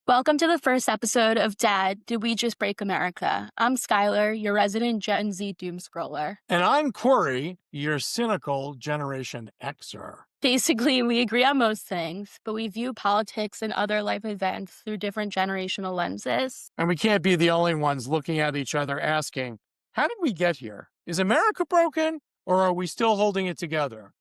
Welcome to the first episode of Dad, Did We Just Break America? I'm Skylar, your resident Gen Z doom scroller. And I'm Corey, your cynical Generation Xer. Basically, we agree on most things, but we view politics and other life events through different generational lenses. And we can't be the only ones looking at each other asking, how did we get here? Is America broken, or are we still holding it together?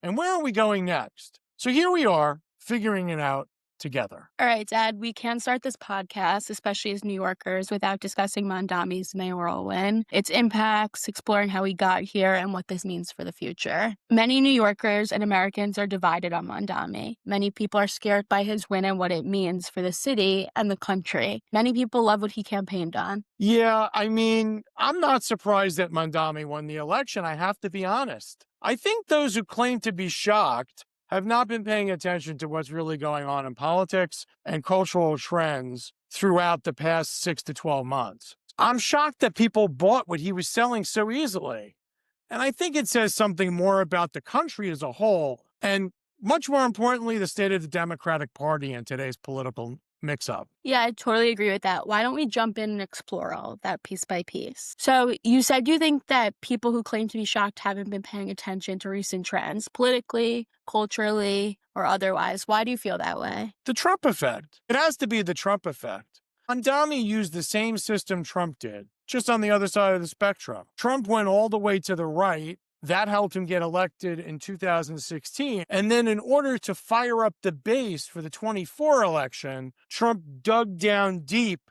And where are we going next? So here we are, figuring it out together. All right, Dad, we can't start this podcast, especially as New Yorkers, without discussing Mondami's mayoral win, its impacts, exploring how we got here, and what this means for the future. Many New Yorkers and Americans are divided on Mondami. Many people are scared by his win and what it means for the city and the country. Many people love what he campaigned on. Yeah, I'm not surprised that Mondami won the election, I have to be honest. I think those who claim to be shocked have not been paying attention to what's really going on in politics and cultural trends throughout the past 6 to 12 months. I'm shocked that people bought what he was selling so easily. And I think it says something more about the country as a whole, and much more importantly, the state of the Democratic Party in today's political mix-up. Yeah, I totally agree with that. Why don't we jump in and explore all of that piece by piece? So you said you think that people who claim to be shocked haven't been paying attention to recent trends, politically, culturally, or otherwise. Why do you feel that way? The Trump effect. It has to be the Trump effect. Mondami used the same system Trump did, just on the other side of the spectrum. Trump went all the way to the right. That helped him get elected in 2016. And then in order to fire up the base for the 24 election, Trump dug down deep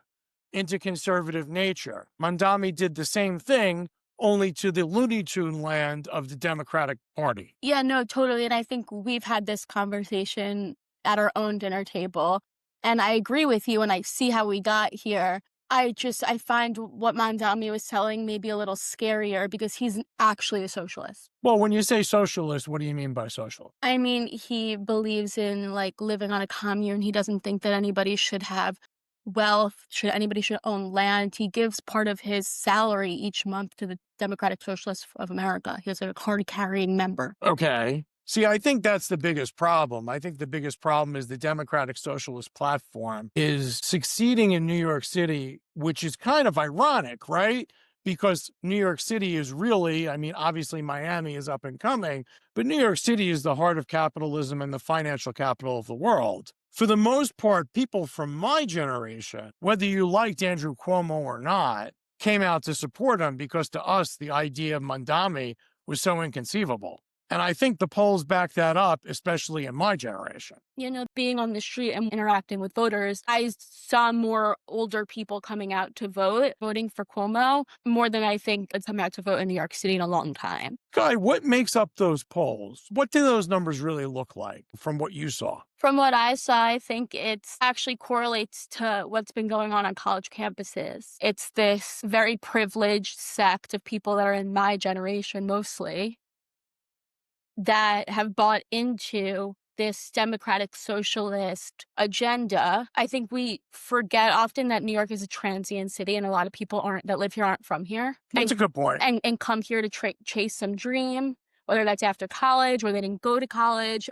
into conservative nature. Mondami did the same thing, only to the Looney Tune land of the Democratic Party. Yeah, no, totally. And I think we've had this conversation at our own dinner table. And I agree with you, and I see how we got here. I find what Mondami was telling maybe a little scarier because he's actually a socialist. Well, when you say socialist, what do you mean by social? I mean, he believes in living on a commune. He doesn't think that anybody should have wealth, anybody should own land. He gives part of his salary each month to the Democratic Socialists of America. He was a card-carrying member. Okay. See, I think that's the biggest problem. I think the biggest problem is the Democratic Socialist platform is succeeding in New York City, which is kind of ironic, right? Because New York City is really, obviously Miami is up and coming, but New York City is the heart of capitalism and the financial capital of the world. For the most part, people from my generation, whether you liked Andrew Cuomo or not, came out to support him because to us, the idea of Mondami was so inconceivable. And I think the polls back that up, especially in my generation. You know, being on the street and interacting with voters, I saw more older people coming out to vote, voting for Cuomo, more than I think it's come out to vote in New York City in a long time. Guy, what makes up those polls? What do those numbers really look like from what you saw? From what I saw, I think it actually correlates to what's been going on college campuses. It's this very privileged sect of people that are in my generation mostly that have bought into this democratic socialist agenda. I think we forget often that New York is a transient city and a lot of people that live here aren't from here. That's a good point. And come here to chase some dream, whether that's after college or they didn't go to college.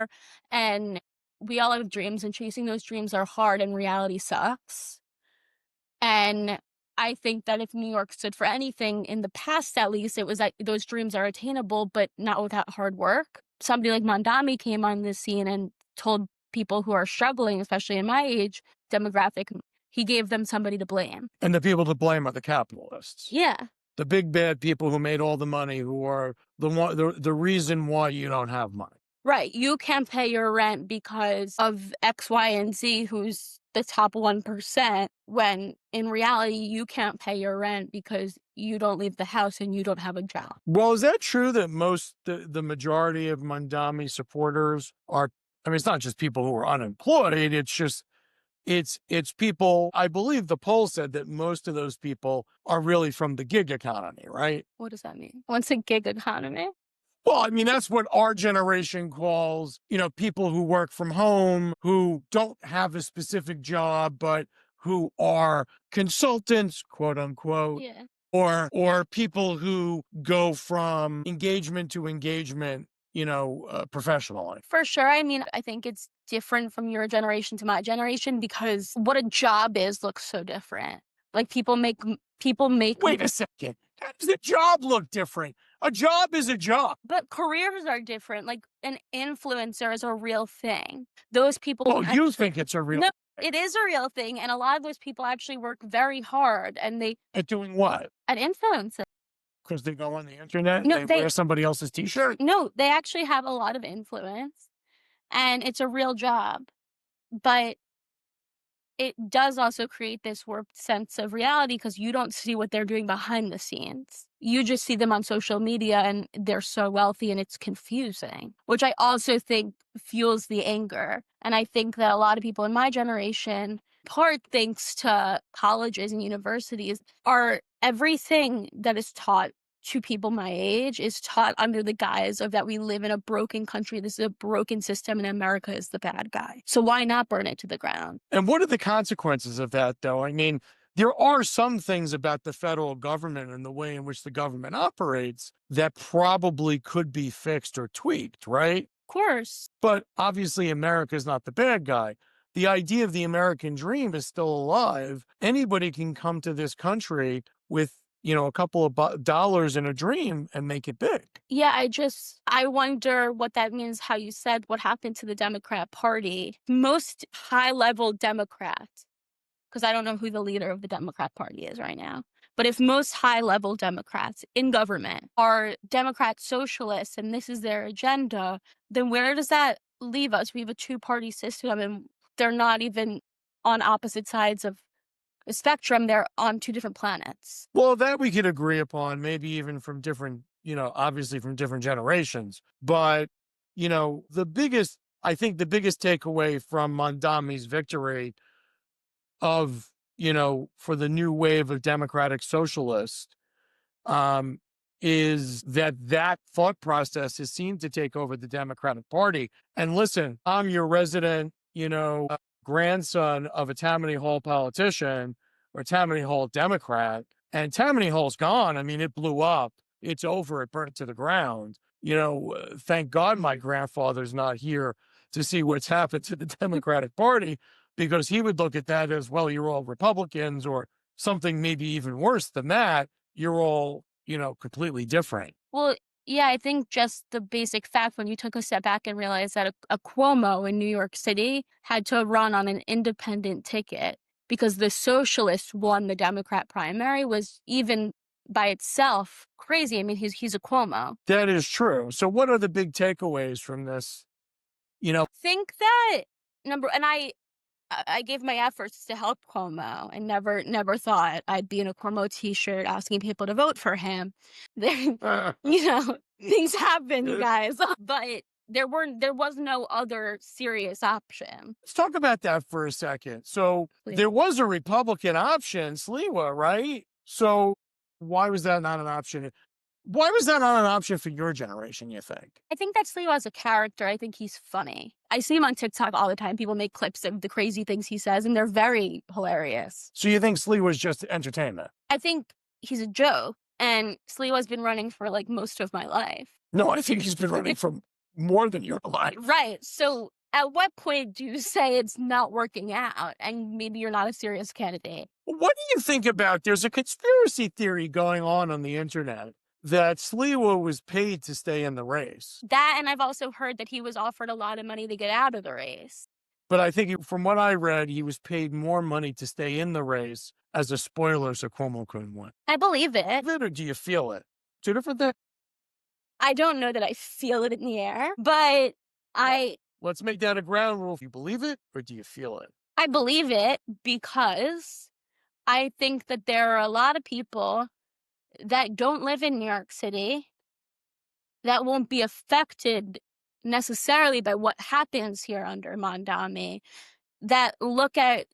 And we all have dreams, and chasing those dreams are hard and reality sucks. And I think that if New York stood for anything in the past, at least, it was that those dreams are attainable, but not without hard work. Somebody like Mondami came on the scene and told people who are struggling, especially in my age demographic, he gave them somebody to blame. And the people to blame are the capitalists. Yeah. The big bad people who made all the money, who are the reason why you don't have money. Right. You can't pay your rent because of X, Y, and Z, who's the top 1%, when in reality, you can't pay your rent because you don't leave the house and you don't have a job. Well, is that true that the majority of Mondami supporters are, it's not just people who are unemployed, it's people, I believe the poll said that most of those people are really from the gig economy, right? What does that mean? What's a gig economy? Well, that's what our generation calls, people who work from home, who don't have a specific job, but who are consultants, quote unquote, Yeah. or people who go from engagement to engagement professionally. For sure. I mean, I think it's different from your generation to my generation because what a job is looks so different. Like people make Wait a second. How does the job look different? A job is a job. but careers are different. Like an influencer is a real thing. Those people Well, you think it's a real no, thing. it is a real thing and a lot of those people actually work very hard and they At doing what? an influencer. Because they go on the internet and No, they they wear somebody else's t-shirt? no, they actually have a lot of influence and it's a real job. But it does also create this warped sense of reality because you don't see what they're doing behind the scenes. You just see them on social media and they're so wealthy and it's confusing, which I also think fuels the anger. And I think that a lot of people in my generation, part thanks to colleges and universities, are everything that is taught to people my age is taught under the guise of that we live in a broken country. This is a broken system and America is the bad guy. So why not burn it to the ground? And what are the consequences of that, though? I mean, there are some things about the federal government and the way in which the government operates that probably could be fixed or tweaked, right? Of course. But obviously, America is not the bad guy. The idea of the American dream is still alive. Anybody can come to this country with, a couple of dollars and a dream and make it big. Yeah, I wonder what that means, how you said what happened to the Democrat Party. Most high-level Democrats, because I don't know who the leader of the Democrat Party is right now, but if most high-level Democrats in government are Democrat socialists and this is their agenda, then where does that leave us? We have a two-party system and they're not even on opposite sides of the spectrum, they're on two different planets. Well, that we could agree upon, maybe even from different, obviously from different generations. But, I think the biggest takeaway from Mondami's victory of, for the new wave of democratic socialists, um, is that thought process is seen to take over the Democratic Party. And listen, I'm your resident, grandson of a Tammany Hall politician or Tammany Hall Democrat, and Tammany Hall's gone. I mean, it blew up. It's over. It burnt to the ground. Thank God my grandfather's not here to see what's happened to the Democratic Party because he would look at that as, well, you're all Republicans or something maybe even worse than that. You're all completely different. Well, yeah, I think just the basic fact when you took a step back and realized that a Cuomo in New York City had to run on an independent ticket because the socialists won the Democrat primary was even by itself crazy. I mean, he's a Cuomo. That is true. So what are the big takeaways from this? Think that number and I gave my efforts to help Cuomo and never thought I'd be in a Cuomo t-shirt asking people to vote for him. There, things happen, you guys. But there was no other serious option. Let's talk about that for a second. So Please. there was a Republican option, Sliwa, right? So why was that not an option? Why was that not an option for your generation, you think? I think that Leo as a character, I think he's funny. I see him on TikTok all the time. People make clips of the crazy things he says, and they're very hilarious. So you think Slee was just entertainment? I think he's a joke, and Sliwa has been running for like most of my life. No, I think he's been running for more than your life. Right. So at what point do you say it's not working out and maybe you're not a serious candidate? What do you think about there's a conspiracy theory going on the internet that Sliwa was paid to stay in the race. That, and I've also heard that he was offered a lot of money to get out of the race. But I think from what I read, he was paid more money to stay in the race as a spoiler so Cuomo couldn't win. I believe it. Or do you feel it? Two different things. I don't know that I feel it in the air, but Let's make that a ground rule. Do you believe it or do you feel it? I believe it because I think that there are a lot of people that don't live in New York City that won't be affected necessarily by what happens here under Mondami, that look at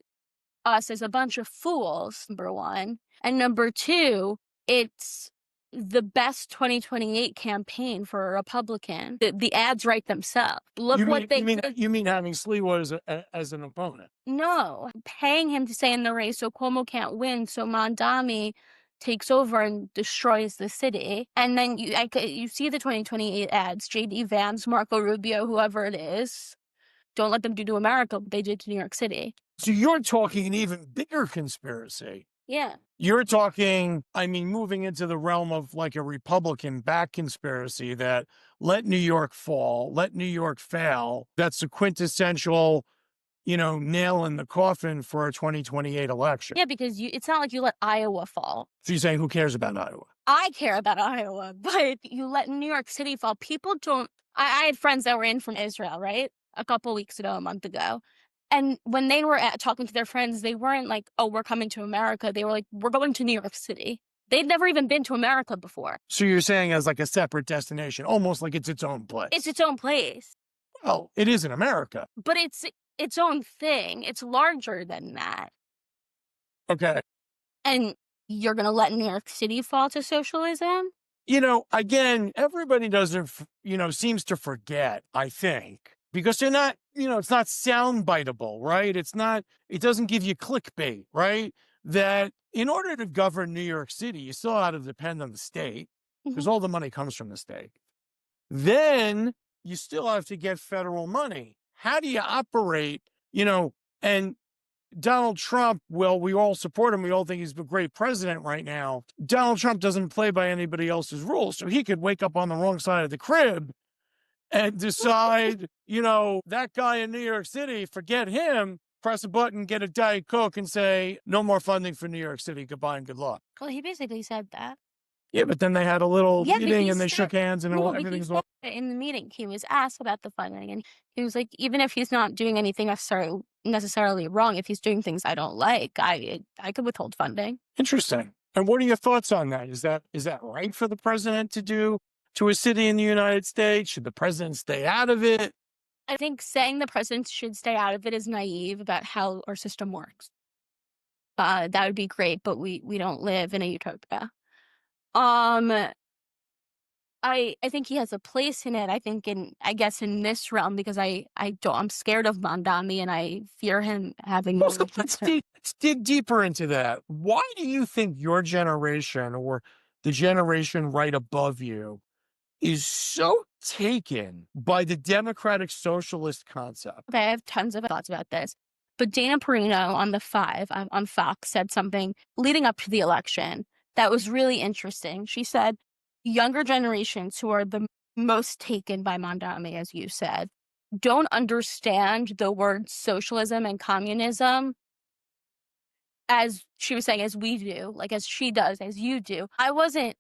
us as a bunch of fools, number one. And number two, it's the best 2028 campaign for a Republican. The ads write themselves. Look You mean having Sliwa as an opponent? No, paying him to stay in the race so Cuomo can't win, so Mondami takes over and destroys the city. And then you see the 2028 ads, JD Vance, Marco Rubio, whoever it is. Don't let them do to America what they did to New York City. So you're talking an even bigger conspiracy. Yeah. You're talking, I mean, moving into the realm of like a Republican back conspiracy that let New York fall, let New York fail. That's the quintessential, nail in the coffin for a 2028 election. Yeah, because it's not like you let Iowa fall. So you're saying who cares about Iowa? I care about Iowa, but you let New York City fall. People don't. I had friends that were in from Israel, right? A couple weeks ago, a month ago. And when they were talking to their friends, they weren't like, oh, we're coming to America. They were like, we're going to New York City. They'd never even been to America before. So you're saying as like a separate destination, almost like it's its own place. It's its own place. Well, it is in America. But it's its own thing. It's larger than that. Okay. And you're going to let New York City fall to socialism? Again, everybody doesn't, seems to forget, I think, because they're not, it's not sound biteable, right? It doesn't give you clickbait, right? That in order to govern New York City, you still have to depend on the state because all the money comes from the state. Then you still have to get federal money. How do you operate, and Donald Trump, well, we all support him. We all think he's a great president right now. Donald Trump doesn't play by anybody else's rules. So he could wake up on the wrong side of the crib and decide, that guy in New York City, forget him, press a button, get a Diet Coke and say, no more funding for New York City. Goodbye and good luck. Well, he basically said that. Yeah, but then they had a little meeting and they shook hands and everything's all. In the meeting, he was asked about the funding, and he was like, even if he's not doing anything necessarily wrong, if he's doing things I don't like, I could withhold funding. Interesting. And what are your thoughts on that? Is that right for the president to do to a city in the United States? Should the president stay out of it? I think saying the president should stay out of it is naive about how our system works. That would be great, but we don't live in a utopia. I think he has a place in it. I guess in this realm, because I'm scared of Mondami and I fear him having. Well, so let's dig deeper into that. Why do you think your generation or the generation right above you is so taken by the democratic socialist concept? Okay, I have tons of thoughts about this. But Dana Perino on the Five on Fox said something leading up to the election that was really interesting. She said, younger generations who are the most taken by Mondami, as you said, don't understand the words socialism and communism as she was saying, as we do, like as she does, as you do. I wasn't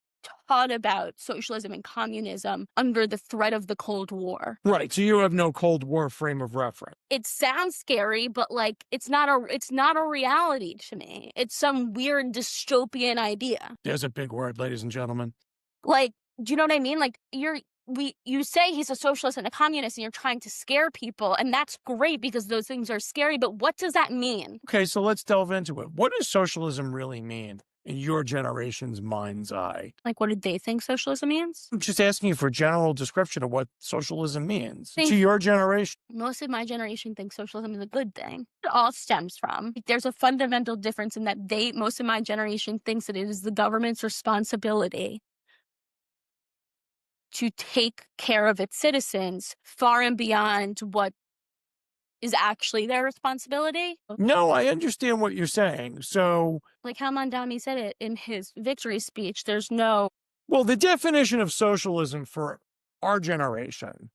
taught about socialism and communism under the threat of the Cold War. Right. So you have no Cold War frame of reference. It sounds scary, but like it's not a reality to me. It's some weird dystopian idea. There's a big word, ladies and gentlemen. Like, do you know what I mean? Like you say he's a socialist and a communist and you're trying to scare people, and that's great because those things are scary, but what does that mean? Okay, so let's delve into it. What does socialism really mean in your generation's mind's eye? Like, what did they think socialism means? I'm just asking you for a general description of what socialism means to your generation. Most of my generation thinks socialism is a good thing. It all stems from. There's a fundamental difference in that most of my generation thinks that it is the government's responsibility to take care of its citizens far and beyond what is actually their responsibility. No, I understand what you're saying. So, like how Mondami said it in his victory speech, there's no. Well, the definition of socialism for our generation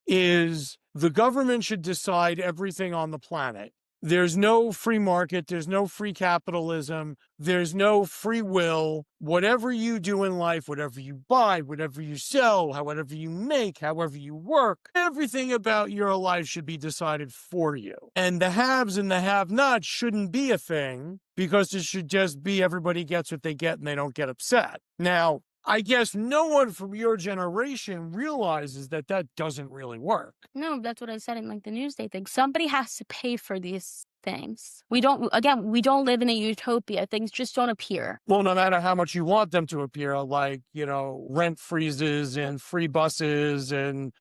is the government should decide everything on the planet. There's no free market. There's no free capitalism. There's no free will. Whatever you do in life, whatever you buy, whatever you sell, however you make, however you work, everything about your life should be decided for you. And the haves and the have-nots shouldn't be a thing because it should just be everybody gets what they get and they don't get upset. Now, I guess no one from your generation realizes that doesn't really work. No, that's what I said in like the Newsday thing. Somebody has to pay for these things. We don't live in a utopia. Things just don't appear. Well, no matter how much you want them to appear, like, rent freezes and free buses and,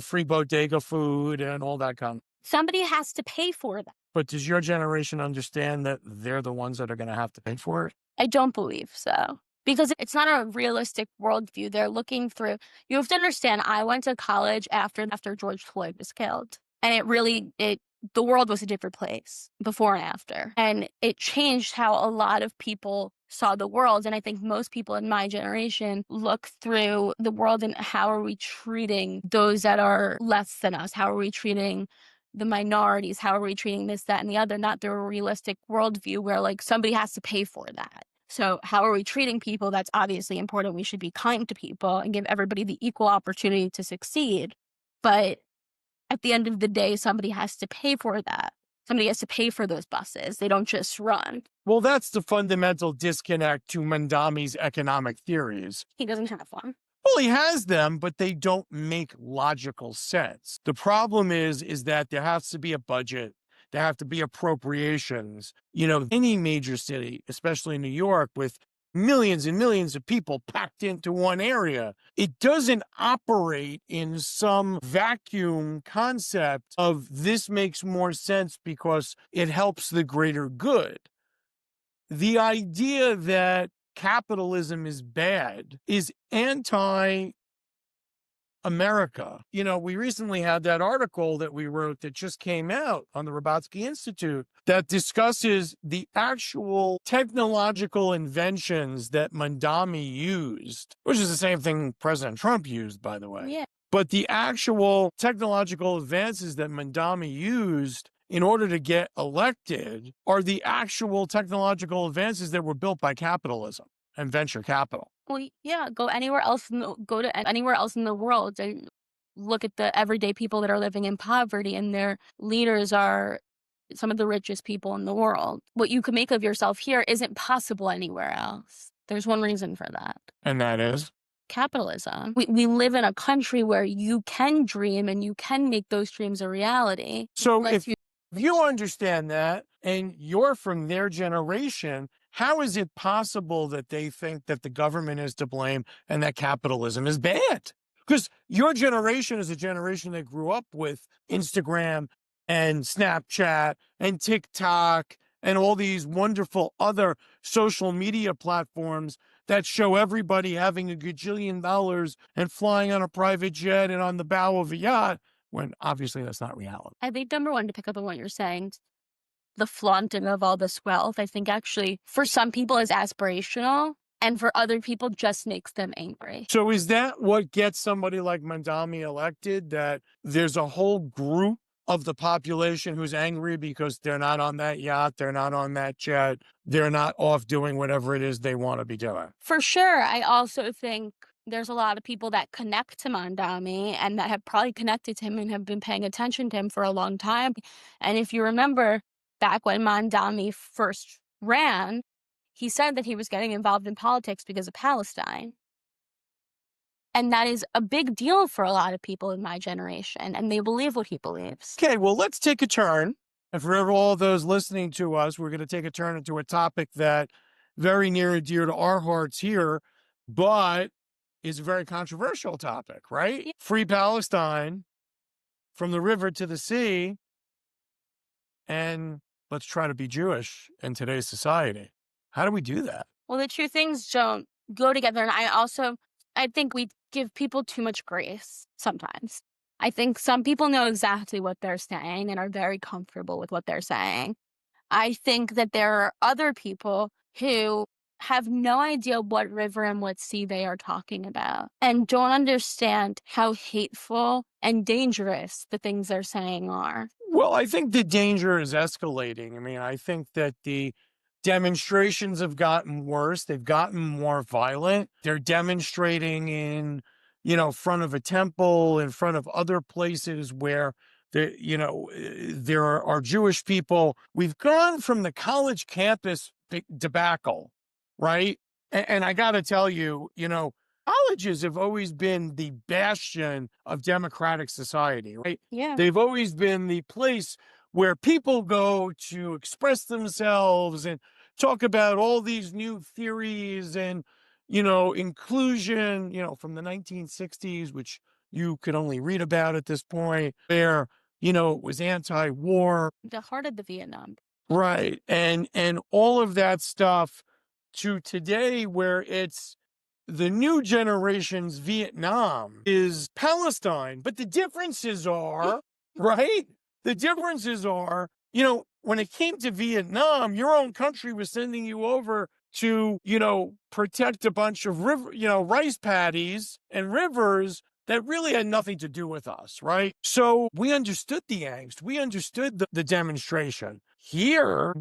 free bodega food and all that kind of. Somebody has to pay for that. But does your generation understand that they're the ones that are going to have to pay for it? I don't believe so. Because it's not a realistic worldview they're looking through. You have to understand, I went to college after George Floyd was killed, and it the world was a different place before and after, and it changed how a lot of people saw the world, and I think most people in my generation look through the world and how are we treating those that are less than us? How are we treating the minorities? How are we treating this, that, and the other? Not through a realistic worldview where, like, somebody has to pay for that. So, how are we treating people? That's obviously important. We should be kind to people and give everybody the equal opportunity to succeed. But at the end of the day, somebody has to pay for that. Somebody has to pay for those buses. They don't just run. Well, that's the fundamental disconnect to Mandami's economic theories. He doesn't have one. Well, he has them, but they don't make logical sense. The problem is that there has to be a budget. There have to be appropriations. Any major city, especially New York, with millions and millions of people packed into one area, it doesn't operate in some vacuum concept of this makes more sense because it helps the greater good. The idea that capitalism is bad is anti America. We recently had that article that we wrote that just came out on the Robotsky Institute that discusses the actual technological inventions that Mandami used, which is the same thing President Trump used, by the way. Yeah. But the actual technological advances that Mandami used in order to get elected are the actual technological advances that were built by capitalism and venture capital. Well, yeah, go to anywhere else in the world and look at the everyday people that are living in poverty, and their leaders are some of the richest people in the world. What you can make of yourself here isn't possible anywhere else. There's one reason for that. And that is? Capitalism. We live in a country where you can dream and you can make those dreams a reality. So Unless if you understand that and you're from their generation, how is it possible that they think that the government is to blame and that capitalism is bad? Because your generation is a generation that grew up with Instagram and Snapchat and TikTok and all these wonderful other social media platforms that show everybody having a gajillion dollars and flying on a private jet and on the bow of a yacht, when obviously that's not reality. I think number one, to pick up on what you're saying, the flaunting of all this wealth, I think actually for some people is aspirational, and for other people just makes them angry. So is that what gets somebody like Mandami elected? That there's a whole group of the population who's angry because they're not on that yacht, they're not on that jet, they're not off doing whatever it is they want to be doing? For sure, I also think there's a lot of people that connect to Mandami and that have probably connected to him and have been paying attention to him for a long time. And if you remember, back when Mandami first ran, he said that he was getting involved in politics because of Palestine. And that is a big deal for a lot of people in my generation, and they believe what he believes. Okay, well, let's take a turn. And for all those listening to us, we're going to take a turn into a topic that very near and dear to our hearts here, but is a very controversial topic, right? Yeah. Free Palestine from the river to the sea, and let's try to be Jewish in today's society. How do we do that? Well, the two things don't go together, and I think we give people too much grace sometimes. I think some people know exactly what they're saying and are very comfortable with what they're saying. I think that there are other people who have no idea what river and what sea they are talking about and don't understand how hateful and dangerous the things they're saying are. Well, I think the danger is escalating. I mean, I think that the demonstrations have gotten worse. They've gotten more violent. They're demonstrating in, front of a temple, in front of other places where there are Jewish people. We've gone from the college campus debacle, right? And I got to tell you, colleges have always been the bastion of democratic society, right? Yeah. They've always been the place where people go to express themselves and talk about all these new theories and, inclusion, from the 1960s, which you could only read about at this point, where, it was anti-war. The heart of the Vietnam. Right. And all of that stuff to today where it's the new generation's Vietnam is Palestine. But the differences are, right? The differences are, when it came to Vietnam, your own country was sending you over to, protect a bunch of river, rice paddies and rivers that really had nothing to do with us, right? So we understood the angst. We understood the demonstration. Here,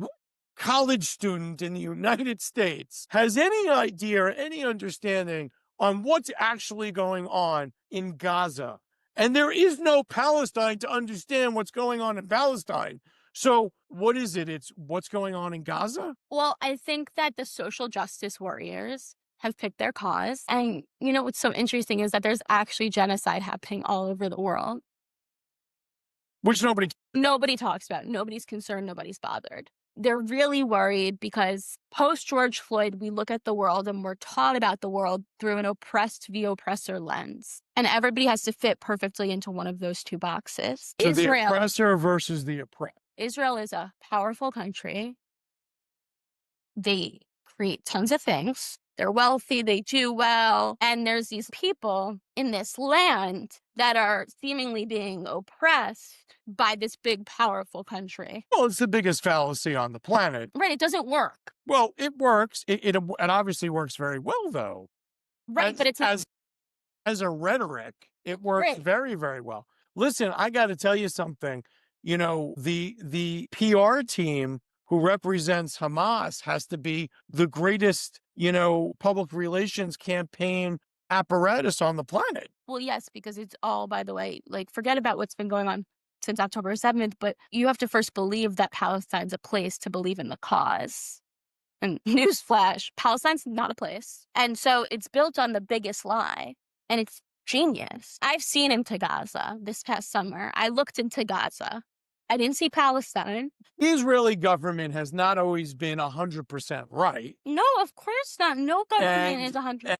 college student in the United States has any idea or any understanding on what's actually going on in Gaza. And there is no Palestine to understand what's going on in Palestine. So what is it? It's what's going on in Gaza? Well, I think that the social justice warriors have picked their cause. And what's so interesting is that there's actually genocide happening all over the world. Which nobody. Nobody talks about it. Nobody's concerned. Nobody's bothered. They're really worried because post George Floyd, we look at the world and we're taught about the world through an oppressed v. oppressor lens. And everybody has to fit perfectly into one of those two boxes. So the oppressor versus the oppressed. Israel is a powerful country. They create tons of things. They're wealthy, they do well. And there's these people in this land that are seemingly being oppressed by this big, powerful country. Well, it's the biggest fallacy on the planet. Right, it doesn't work. Well, it works. It obviously works very well, though. Right, but it's as a rhetoric, it works right. very, very well. Listen, I got to tell you something. The PR team who represents Hamas has to be the greatest, public relations campaign apparatus on the planet. Well, yes, because it's all, by the way, forget about what's been going on since October 7th, but you have to first believe that Palestine's a place to believe in the cause. And newsflash, Palestine's not a place. And so it's built on the biggest lie. And it's genius. I've seen into Gaza this past summer. I looked into Gaza. I didn't see Palestine. The Israeli government has not always been 100% right. No, of course not. No government is 100%.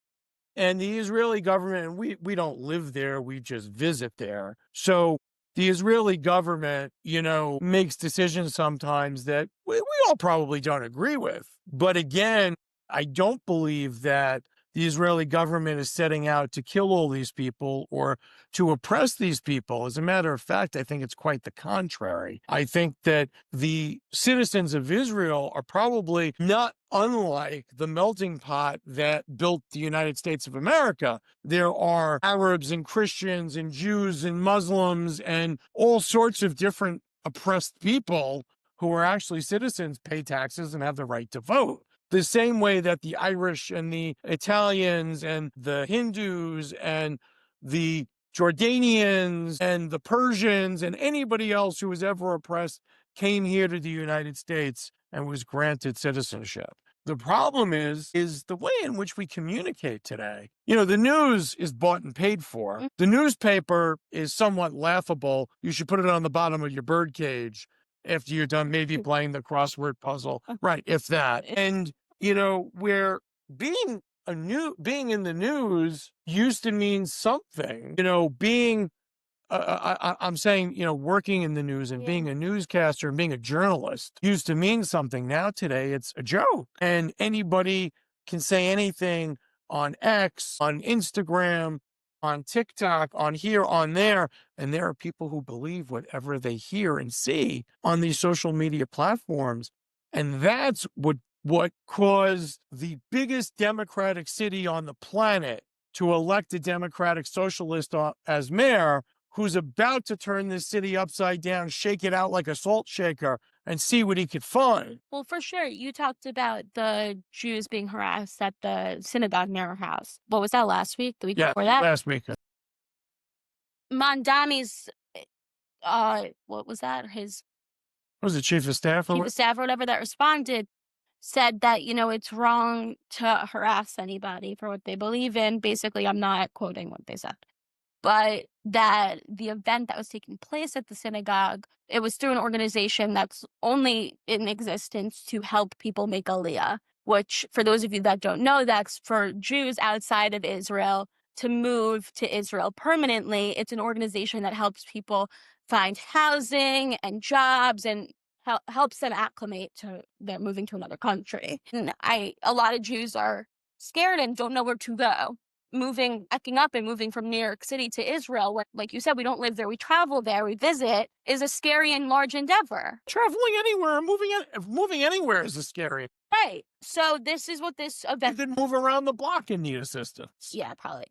And the Israeli government, we don't live there, we just visit there. So the Israeli government, makes decisions sometimes that we all probably don't agree with. But again, I don't believe that the Israeli government is setting out to kill all these people or to oppress these people. As a matter of fact, I think it's quite the contrary. I think that the citizens of Israel are probably not unlike the melting pot that built the United States of America. There are Arabs and Christians and Jews and Muslims and all sorts of different oppressed people who are actually citizens, pay taxes, and have the right to vote. The same way that the Irish and the Italians and the Hindus and the Jordanians and the Persians and anybody else who was ever oppressed came here to the United States and was granted citizenship. The problem is the way in which we communicate today. The news is bought and paid for. The newspaper is somewhat laughable. You should put it on the bottom of your birdcage after you're done maybe playing the crossword puzzle. Right, if that. And where being in the news used to mean something. Being I'm saying, working in the news and being a newscaster and being a journalist used to mean something. Now today it's a joke, and anybody can say anything on X, on Instagram, on TikTok, on here, on there. And there are people who believe whatever they hear and see on these social media platforms. And that's what caused the biggest Democratic city on the planet to elect a Democratic socialist as mayor, who's about to turn this city upside down, shake it out like a salt shaker, and see what he could find. Well, for sure. You talked about the Jews being harassed at the synagogue near our house. What was that, last week? The week before that? Last week. Mondami's, what was that? His Was it chief of staff? Chief of staff or whatever that responded said that, it's wrong to harass anybody for what they believe in. Basically, I'm not quoting what they said. But that the event that was taking place at the synagogue, it was through an organization that's only in existence to help people make Aliyah, which, for those of you that don't know, that's for Jews outside of Israel to move to Israel permanently. It's an organization that helps people find housing and jobs and helps them acclimate to their moving to another country. And a lot of Jews are scared and don't know where to go. Acting up and moving from New York City to Israel, where, like you said, we don't live there, we travel there, we visit, is a scary and large endeavor. Traveling anywhere, moving anywhere is a scary. Right. So this is what this You event. could move around the block and need assistance. Yeah, probably.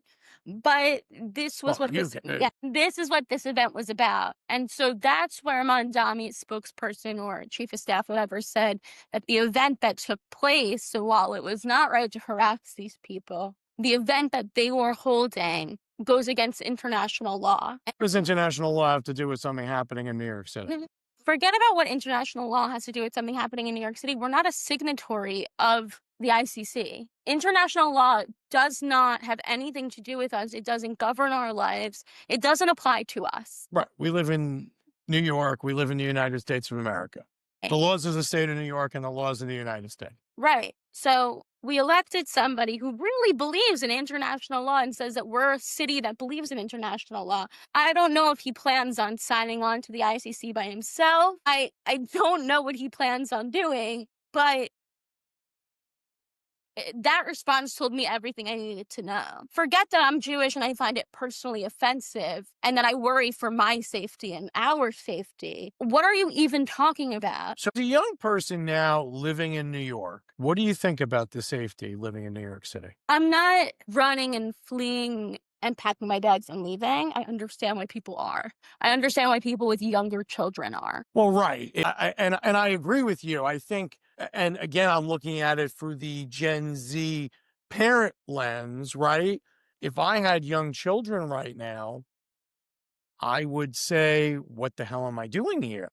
But this was Well, what you this could. yeah, this is what this event was about. And so that's where Mondami's spokesperson or chief of staff, whatever, said that the event that took place, so while it was not right to harass these people, the event that they were holding goes against international law. What does international law have to do with something happening in New York City? Forget about what international law has to do with something happening in New York City. We're not a signatory of the ICC. International law does not have anything to do with us. It doesn't govern our lives. It doesn't apply to us. Right. We live in New York. We live in the United States of America. The laws of the state of New York and the laws of the United States. Right. So we elected somebody who really believes in international law and says that we're a city that believes in international law. I don't know if he plans on signing on to the ICC by himself. I don't know what he plans on doing, but that response told me everything I needed to know. Forget that I'm Jewish and I find it personally offensive and that I worry for my safety and our safety. What are you even talking about? So, as a young person now living in New York, what do you think about the safety living in New York City? I'm not running and fleeing and packing my bags and leaving. I understand why people are. I understand why people with younger children are. Well, right. And I agree with you. I think, and again, I'm looking at it through the Gen Z parent lens, right? If I had young children right now, I would say, what the hell am I doing here?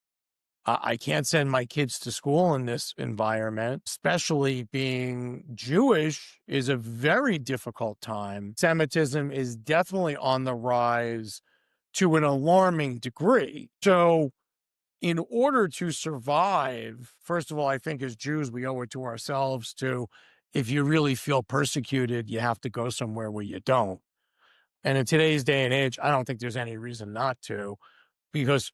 I can't send my kids to school in this environment, especially being Jewish is a very difficult time. Semitism is definitely on the rise to an alarming degree. So, in order to survive, first of all, I think as Jews, we owe it to ourselves to, if you really feel persecuted, you have to go somewhere where you don't. And in today's day and age, I don't think there's any reason not to, because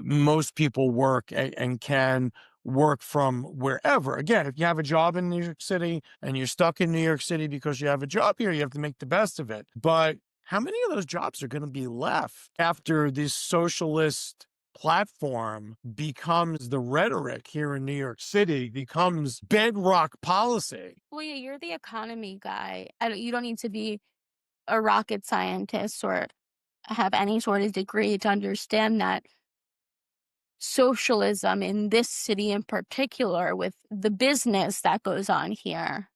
most people work and can work from wherever. Again, if you have a job in New York City and you're stuck in New York City because you have a job here, you have to make the best of it. But how many of those jobs are going to be left after this socialist platform becomes the rhetoric here in New York City, becomes bedrock policy? Well, yeah, you're the economy guy. You don't need to be a rocket scientist or have any sort of degree to understand that socialism in this city in particular with the business that goes on here,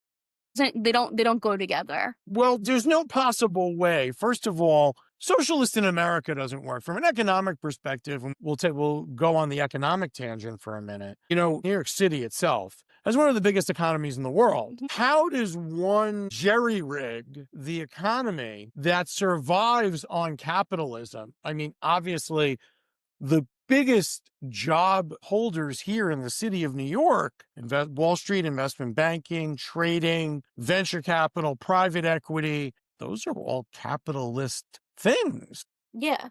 they don't go together. Well, there's no possible way. First of all, socialist in America doesn't work. From an economic perspective, and we'll go on the economic tangent for a minute. You know, New York City itself has one of the biggest economies in the world. How does one jerry-rig the economy that survives on capitalism? I mean, obviously, the biggest job holders here in the city of New York, Wall Street investment banking, trading, venture capital, private equity, those are all capitalist things. Yeah.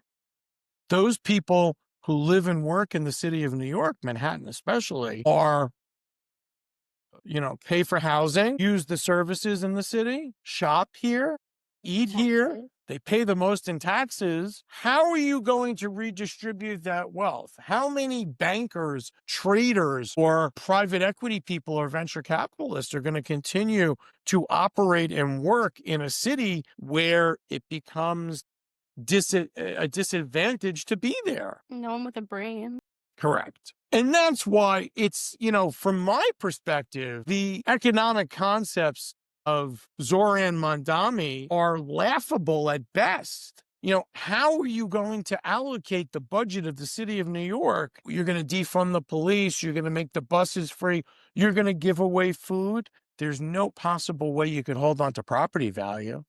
Those people who live and work in the city of New York, Manhattan especially, are, pay for housing, use the services in the city, shop here, eat here. They pay the most in taxes. How are you going to redistribute that wealth? How many bankers, traders, or private equity people or venture capitalists are going to continue to operate and work in a city where it becomes a disadvantage to be there? No one with a brain. Correct. And that's why it's, from my perspective, the economic concepts of Zoran Mondami are laughable at best. How are you going to allocate the budget of the city of New York? You're going to defund the police. You're going to make the buses free. You're going to give away food. There's no possible way you could hold on to property value.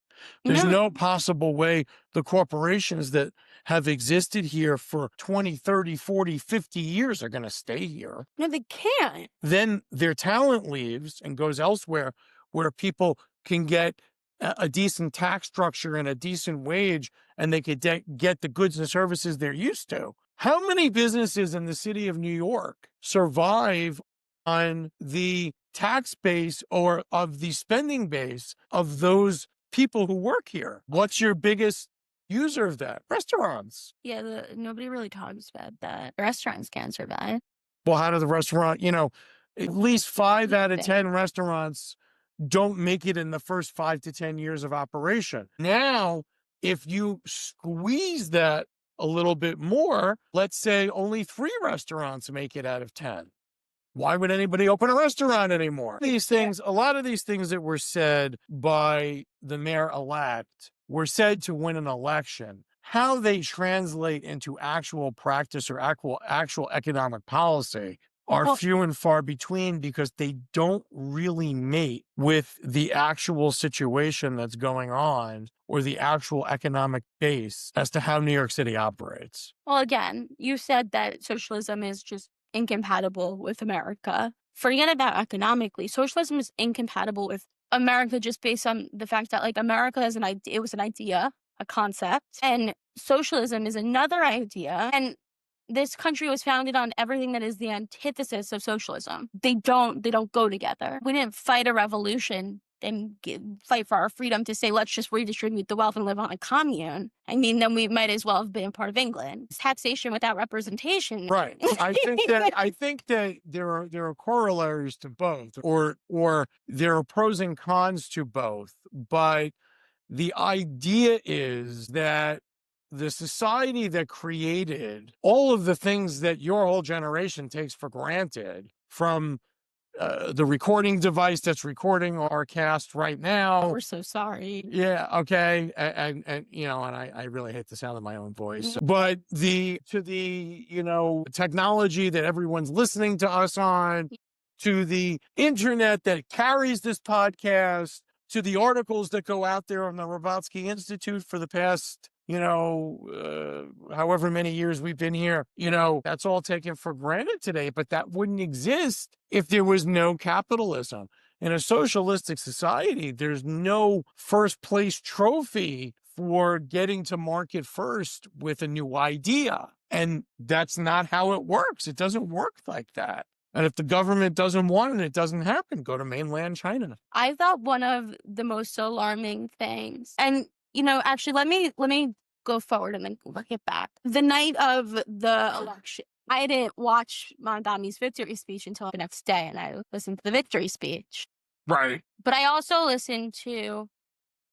There's no possible way the corporations that have existed here for 20, 30, 40, 50 years are going to stay here. No, they can't. Then their talent leaves and goes elsewhere where people can get a decent tax structure and a decent wage, and they could get the goods and services they're used to. How many businesses in the city of New York survive on the tax base or of the spending base of those people who work here. What's your biggest user of that? Restaurants. Yeah, nobody really talks about that. Restaurants can't survive. Well, how do the restaurant, at least 5 out of 10 restaurants don't make it in the first 5 to 10 years of operation. Now, if you squeeze that a little bit more, let's say only 3 restaurants make it out of 10. Why would anybody open a restaurant anymore? These things, a lot of these things that were said by the mayor-elect were said to win an election. How they translate into actual practice or actual economic policy are Well, few and far between because they don't really mate with the actual situation that's going on or the actual economic base as to how New York City operates. well, again, you said that socialism is just incompatible with America. Forget about economically. Socialism is incompatible with America just based on the fact that like America is it was an idea, a concept, and socialism is another idea. And this country was founded on everything that is the antithesis of socialism. They don't go together. We didn't fight a revolution and fight for our freedom to say, let's just redistribute the wealth and live on a commune. I mean, then we might as well have been part of England. It's taxation without representation. Right. I think that there are corollaries to both, or there are pros and cons to both. But the idea is that the society that created all of the things that your whole generation takes for granted, from the recording device that's recording our cast right now. We're so sorry. Yeah, okay. And I really hate the sound of my own voice. But the technology that everyone's listening to us on, to the internet that carries this podcast, to the articles that go out there on the Robotsky Institute for the past, however many years we've been here, that's all taken for granted today. But that wouldn't exist if there was no capitalism. In a socialistic society, there's no first place trophy for getting to market first with a new idea. And that's not how it works. It doesn't work like that. And if the government doesn't want it, it doesn't happen. Go to mainland China. I thought one of the most alarming things, and actually, let me go forward and then look it back. The night of the election, I didn't watch Mondami's victory speech until the next day, and I listened to the victory speech. Right. But I also listened to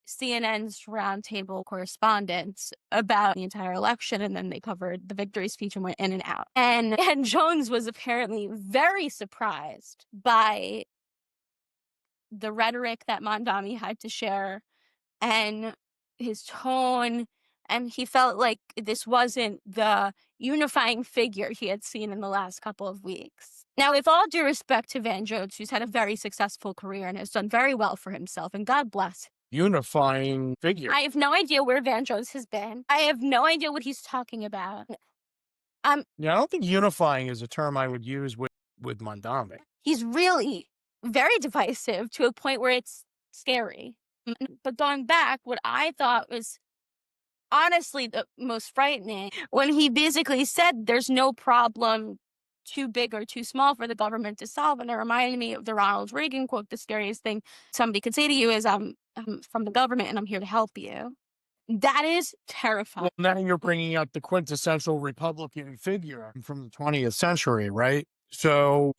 CNN's roundtable correspondence about the entire election, and then they covered the victory speech and went in and out. And Jones was apparently very surprised by the rhetoric that Mondami had to share and his tone, and he felt like this wasn't the unifying figure he had seen in the last couple of weeks. Now, with all due respect to Van Jones, who's had a very successful career and has done very well for himself, and God bless him, Unifying figure. I have no idea where Van Jones has been. I have no idea what he's talking about. Yeah, I don't think unifying is a term I would use with Mondami. He's really very divisive to a point where it's scary. But going back, what I thought was honestly the most frightening, when he basically said there's no problem too big or too small for the government to solve. And it reminded me of the Ronald Reagan quote, the scariest thing somebody could say to you is, I'm from the government and I'm here to help you. That is terrifying. Well, now you're bringing up the quintessential Republican figure from the 20th century, right? So,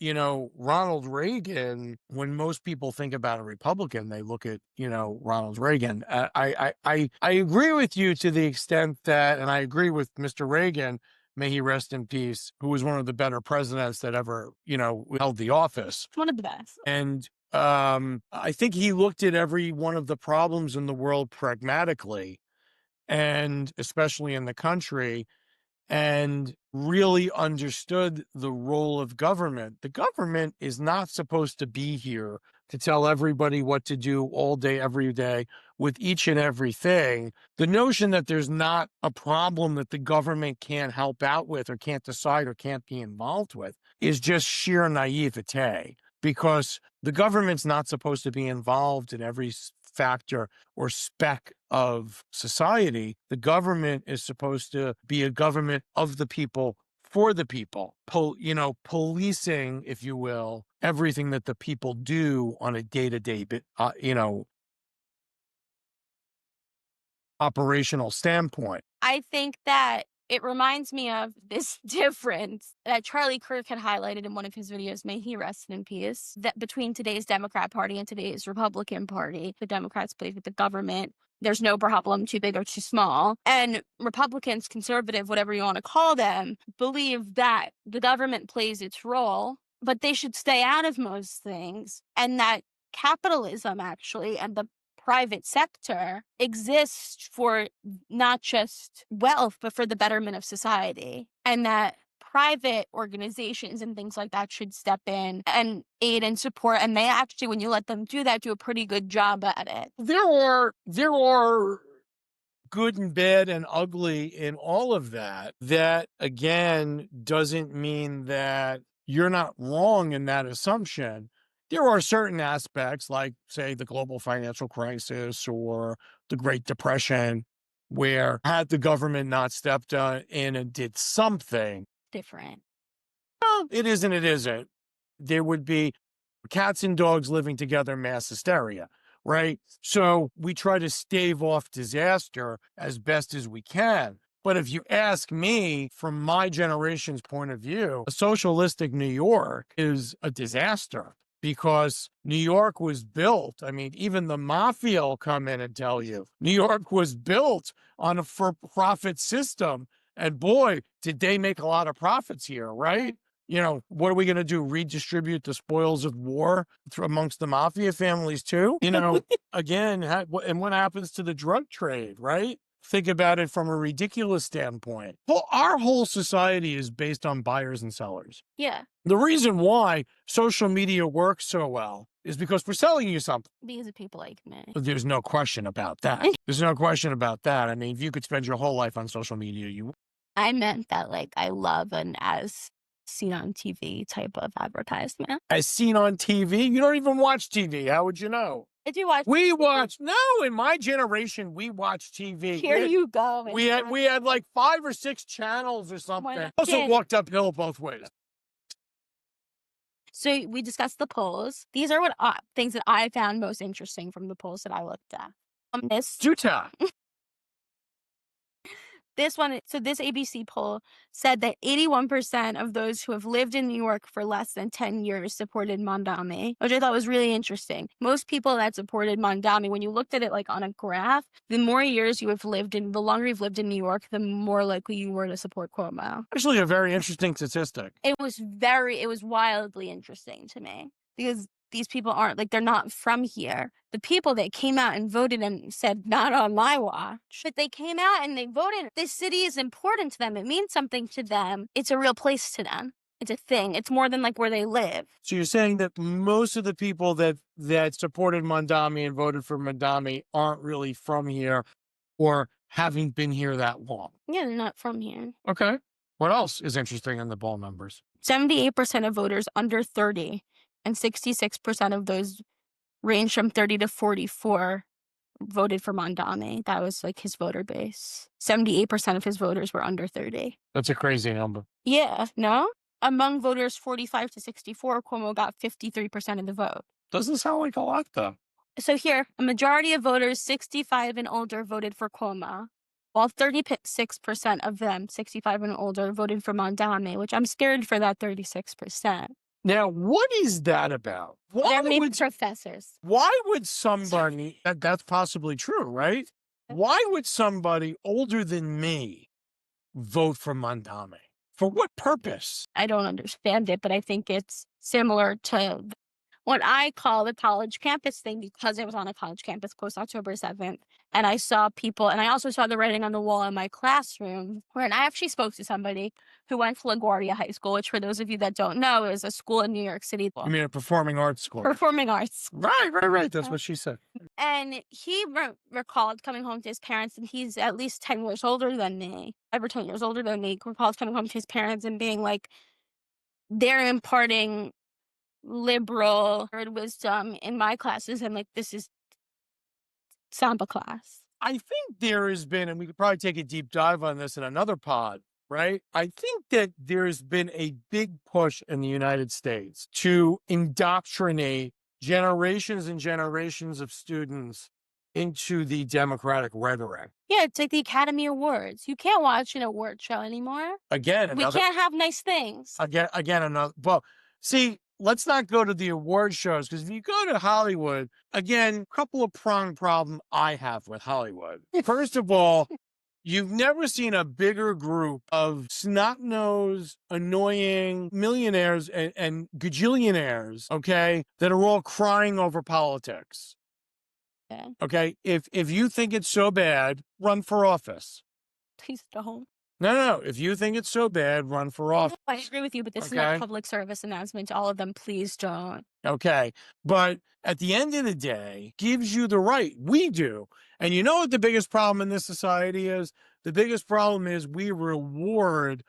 Ronald Reagan, when most people think about a Republican, they look at, Ronald Reagan. I agree with you to the extent that, and I agree with Mr. Reagan, may he rest in peace, who was one of the better presidents that ever, held the office. One of the best. And I think he looked at every one of the problems in the world pragmatically, and especially in the country, and really understood the role of government. The government is not supposed to be here to tell everybody what to do all day, every day, with each and everything. The notion that there's not a problem that the government can't help out with or can't decide or can't be involved with is just sheer naivete, because the government's not supposed to be involved in every factor or speck of society. The government is supposed to be a government of the people, for the people, policing, if you will, everything that the people do on a day-to-day, operational standpoint. I think that it reminds me of this difference that Charlie Kirk had highlighted in one of his videos, may he rest in peace, that between today's Democrat Party and today's Republican Party, the Democrats play with the government. There's no problem too big or too small. And Republicans, conservative, whatever you want to call them, believe that the government plays its role, but they should stay out of most things. And that capitalism, actually, and the private sector exists for not just wealth, but for the betterment of society. And that private organizations and things like that should step in and aid and support. And they actually, when you let them do that, do a pretty good job at it. There are good and bad and ugly in all of that. That again doesn't mean that you're not wrong in that assumption. There are certain aspects, like, say, the global financial crisis or the Great Depression, where had the government not stepped in and did something, Different. well, it is and it isn't. There would be cats and dogs living together, mass hysteria, right? So we try to stave off disaster as best as we can. But if you ask me, from my generation's point of view, a socialistic New York is a disaster because New York was built. I mean, even the mafia will come in and tell you New York was built on a for-profit system. And boy, did they make a lot of profits here, right? What are we going to do? Redistribute the spoils of war amongst the mafia families too? Again, and what happens to the drug trade, right? Think about it from a ridiculous standpoint. Well, our whole society is based on buyers and sellers. Yeah. The reason why social media works so well is because we're selling you something. Because of people like me. There's no question about that. There's no question about that. I mean, if you could spend your whole life on social media, you I meant that, like, I love an as seen on TV type of advertisement. as seen on TV. You don't even watch TV. How would you know? I do watch. We watch. No, in my generation, we watch TV. Here you go. We had like 5 or 6 channels or something. not? Also Yeah. walked uphill both ways. So we discussed the polls. These are what things that I found most interesting from the polls that I looked at. This Utah. This one, so this ABC poll said that 81% of those who have lived in New York for less than 10 years supported Mondami, which I thought was really interesting. Most people that supported Mondami, when you looked at it like on a graph, the more years you have lived in, the longer you've lived in New York, the more likely you were to support Cuomo. Actually, a very interesting statistic. It was wildly interesting to me because these people aren't, like, they're not from here. The people that came out and voted and said, not on my watch, but they came out and they voted. This city is important to them. It means something to them. It's a real place to them. It's a thing. It's more than like where they live. So you're saying that most of the people that supported Mondami and voted for Mondami aren't really from here or haven't been here that long? Yeah, they're not from here. Okay. What else is interesting in the poll numbers? 78% of voters under 30 and 66% of those range from 30 to 44 voted for Mondami. That was like his voter base. 78% of his voters were under 30. That's a crazy number. Yeah, no? Among voters 45 to 64, Cuomo got 53% of the vote. Doesn't sound like a lot, though. So here, a majority of voters 65 and older voted for Cuomo, while 36% of them, 65 and older, voted for Mondami, which I'm scared for that 36%. Now, what is that about? They're maybe professors. Why would somebody, that's possibly true, right? Why would somebody older than me vote for Mondami? For what purpose? I don't understand it, but I think it's similar to what I call the college campus thing because it was on a college campus post October 7th. And I saw people, and I also saw the writing on the wall in my classroom, where I actually spoke to somebody who went to LaGuardia High School, which for those of you that don't know is a school in New York City. I mean, a performing arts school. Performing arts. Right. That's what she said. And he recalled coming home to his parents, and he's at least 10 years older than me, 5 or 10 years older than me, recalls coming home to his parents and being like, they're imparting liberal wisdom in my classes, and like, this is Samba class. I think there has been, and we could probably take a deep dive on this in another pod, right? I think that there's been a big push in the United States to indoctrinate generations and generations of students into the Democratic rhetoric. Yeah, it's like the Academy Awards. You can't watch an award show anymore. Again, We another can't have nice things. again another well, see, let's not go to the award shows because if you go to Hollywood, again, couple of prong problem I have with Hollywood. First of all, you've never seen a bigger group of snot-nosed, annoying millionaires and gajillionaires, okay, that are all crying over politics. Yeah, Okay. If you think it's so bad, run for office. please don't. No. If you think it's so bad, run for No, office. I agree with you, but this is a Okay. public service announcement to all of them. Please don't. Okay. But at the end of the day, gives you the right. We do. And you know what the biggest problem in this society is? The biggest problem is we reward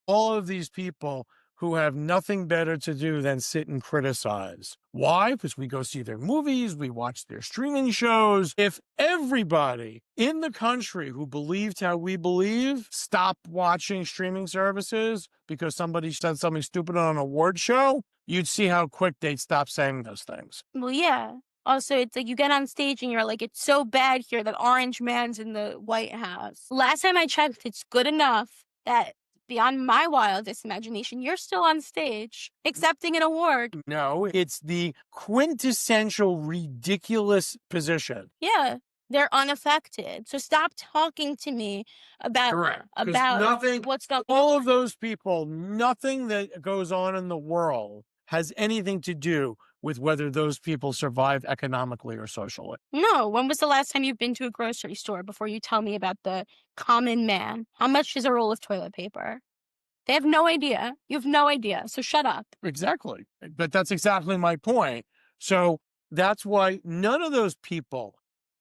all of these people who have nothing better to do than sit and criticize. Why? Because we go see their movies, we watch their streaming shows. If everybody in the country who believed how we believe stopped watching streaming services because somebody said something stupid on an award show, you'd see how quick they'd stop saying those things. Well, yeah. Also, it's like you get on stage and you're like, it's so bad here that Orange Man's in the White House. Last time I checked, it's good enough that beyond my wildest imagination, you're still on stage accepting an award. No, it's the quintessential ridiculous position. Yeah, they're unaffected. So stop talking to me about Correct. Because about nothing, what's going all of those people, nothing that goes on in the world has anything to do with whether those people survive economically or socially. No, when was the last time you've been to a grocery store before you tell me about the common man? How much is a roll of toilet paper? They have no idea. You have no idea. So shut up. Exactly. But that's exactly my point. So that's why none of those people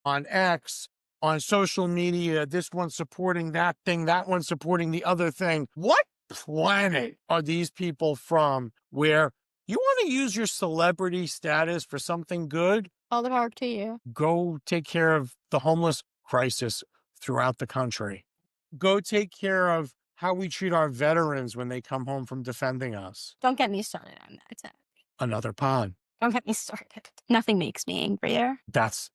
on X, on social media, this one supporting that thing, that one supporting the other thing. What planet are these people from where you want to use your celebrity status for something good? All the power to you. Go take care of the homeless crisis throughout the country. Go take care of how we treat our veterans when they come home from defending us. Don't get me started on that. Another pod. Don't get me started. Nothing makes me angrier. That's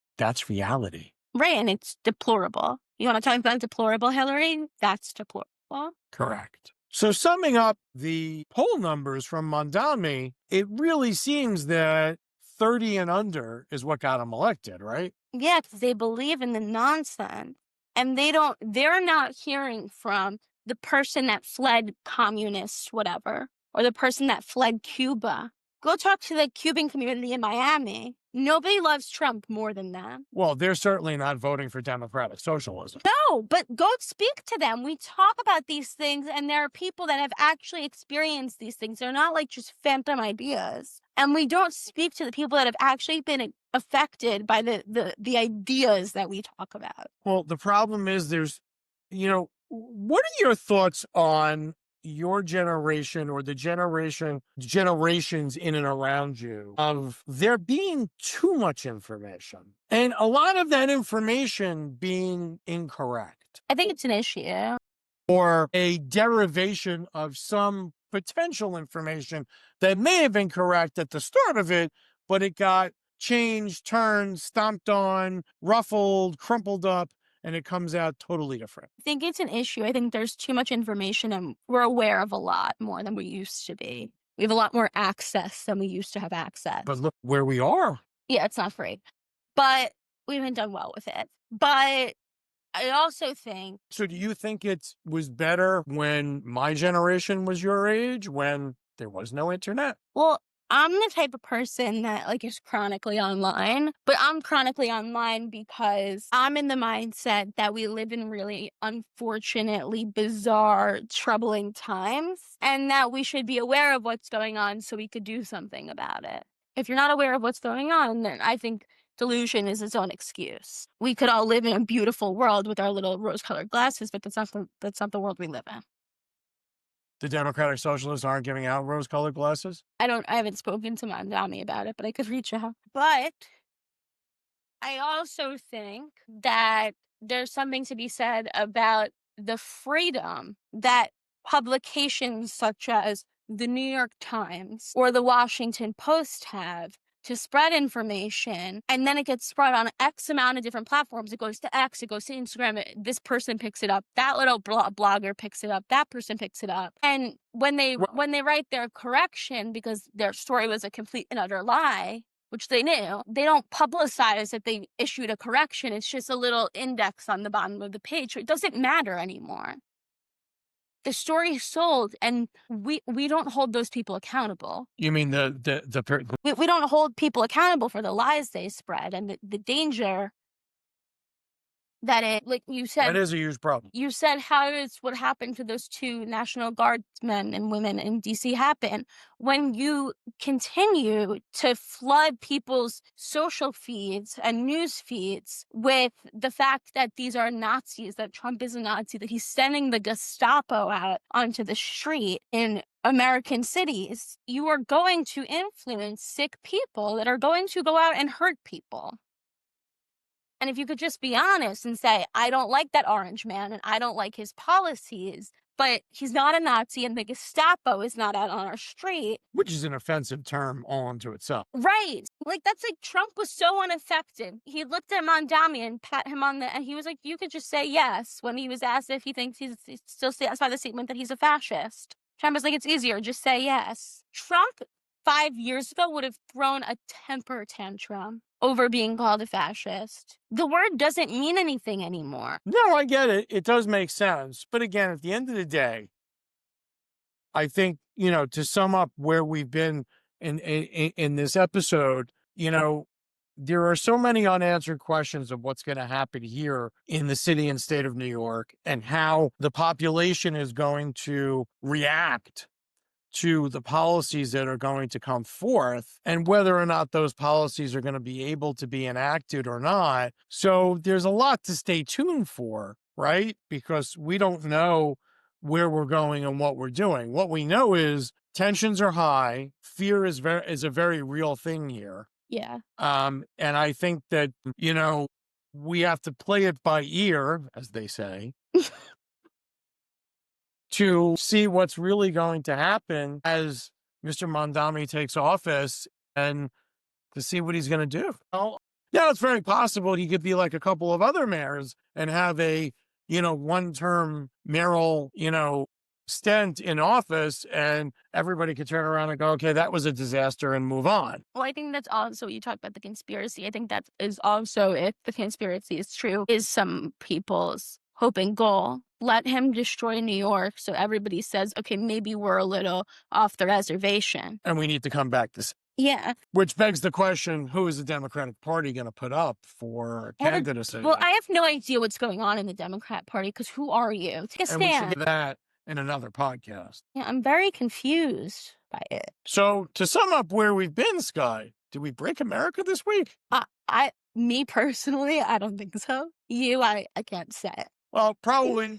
reality. Right, and it's deplorable. You want to talk about deplorable, Hillary? That's deplorable. Correct. So summing up the poll numbers from Mondami, it really seems that 30 and under is what got him elected, right? Yeah, 'cause they believe in the nonsense. And they're not hearing from the person that fled communist, whatever, or the person that fled Cuba. Go talk to the Cuban community in Miami. Nobody loves Trump more than them. Well, they're certainly not voting for democratic socialism. No, but go speak to them. We talk about these things, and there are people that have actually experienced these things. They're not like just phantom ideas. And we don't speak to the people that have actually been affected by the ideas that we talk about. Well, the problem is what are your thoughts on your generation or the generations in and around you of there being too much information and a lot of that information being incorrect I think it's an issue. or a derivation of some potential information that may have been correct at the start of it, but it got changed, turned, stomped on, ruffled, crumpled up, and it comes out totally different. I think it's an issue. I think there's too much information and we're aware of a lot more than we used to be. We have a lot more access than we used to have access. But look where we are. Yeah, it's not free. But we haven't done well with it. But I also think So do you think it was better when my generation was your age, when there was no internet? well, I'm the type of person that like is chronically online, but I'm chronically online because I'm in the mindset that we live in really unfortunately bizarre, troubling times and that we should be aware of what's going on so we could do something about it. If you're not aware of what's going on, then I think delusion is its own excuse. We could all live in a beautiful world with our little rose-colored glasses, but that's not the world we live in. The Democratic Socialists aren't giving out rose-colored glasses? I haven't spoken to Mandami about it, but I could reach out. But I also think that there's something to be said about the freedom that publications such as the New York Times or the Washington Post have to spread information, and then it gets spread on X amount of different platforms. It goes to X, it goes to Instagram, this person picks it up, that little blogger picks it up, that person picks it up. And when they write their correction because their story was a complete and utter lie, which they knew, they don't publicize that they issued a correction. It's just a little index on the bottom of the page. So it doesn't matter anymore. The story sold, and we don't hold those people accountable. You mean We don't hold people accountable for the lies they spread and the danger that it, like you that said, is a huge problem. you said, how does what happened to those 2 National Guardsmen and women in DC happen? When you continue to flood people's social feeds and news feeds with the fact that these are Nazis, that Trump is a Nazi, that he's sending the Gestapo out onto the street in American cities, you are going to influence sick people that are going to go out and hurt people. And if you could just be honest and say, I don't like that orange man and I don't like his policies, but he's not a Nazi and the Gestapo is not out on our street. Which is an offensive term all unto itself. Right. Like, that's like Trump was so ineffective. He looked at Mondami and pat him on and he was like, you could just say yes when he was asked if he thinks he's still stands by the statement that he's a fascist. Trump was like, it's easier, just say yes. Trump 5 years ago would have thrown a temper tantrum over being called a fascist. The word doesn't mean anything anymore. No, I get it. It does make sense. But again, at the end of the day, I think, to sum up where we've been in this episode, there are so many unanswered questions of what's going to happen here in the city and state of New York and how the population is going to react to the policies that are going to come forth and whether or not those policies are going to be able to be enacted or not. So there's a lot to stay tuned for, right? Because we don't know where we're going and what we're doing. What we know is tensions are high. Fear is a very real thing here. Yeah. And I think that, we have to play it by ear, as they say, to see what's really going to happen as Mr. Mondami takes office and to see what he's going to do. Well, yeah, it's very possible he could be like a couple of other mayors and have a, one-term mayoral, stint in office, and everybody could turn around and go, okay, that was a disaster, and move on. Well, I think that's also, you talk about the conspiracy. I think that is also, if the conspiracy is true, is some people's hope and goal. Let him destroy New York so everybody says, okay, maybe we're a little off the reservation. And we need to come back to. Yeah. Which begs the question, who is the Democratic Party going to put up for candidacy? Well, I have no idea what's going on in the Democrat Party, because who are you? Take a stand. And we should do that in another podcast. Yeah, I'm very confused by it. So to sum up where we've been, Sky, did we break America this week? Me personally, I don't think so. You, I can't say. Well,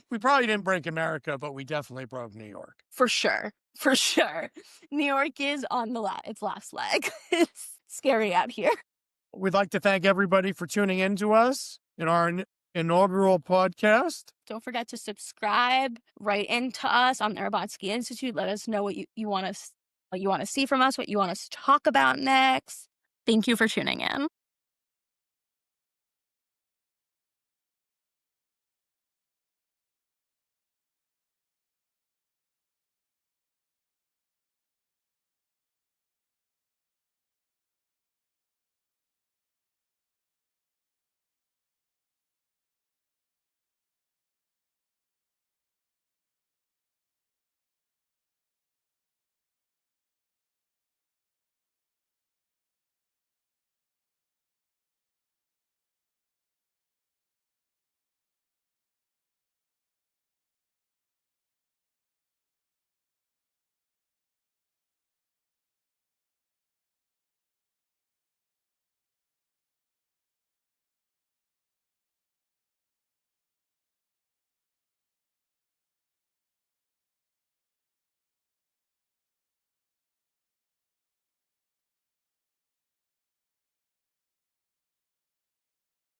we probably didn't break America, but we definitely broke New York. For sure. New York is on its last leg. It's scary out here. We'd like to thank everybody for tuning in to us in our inaugural podcast. Don't forget to subscribe, write into us on the Urbanski Institute. Let us know what you want to see from us, what you want us to talk about next. Thank you for tuning in.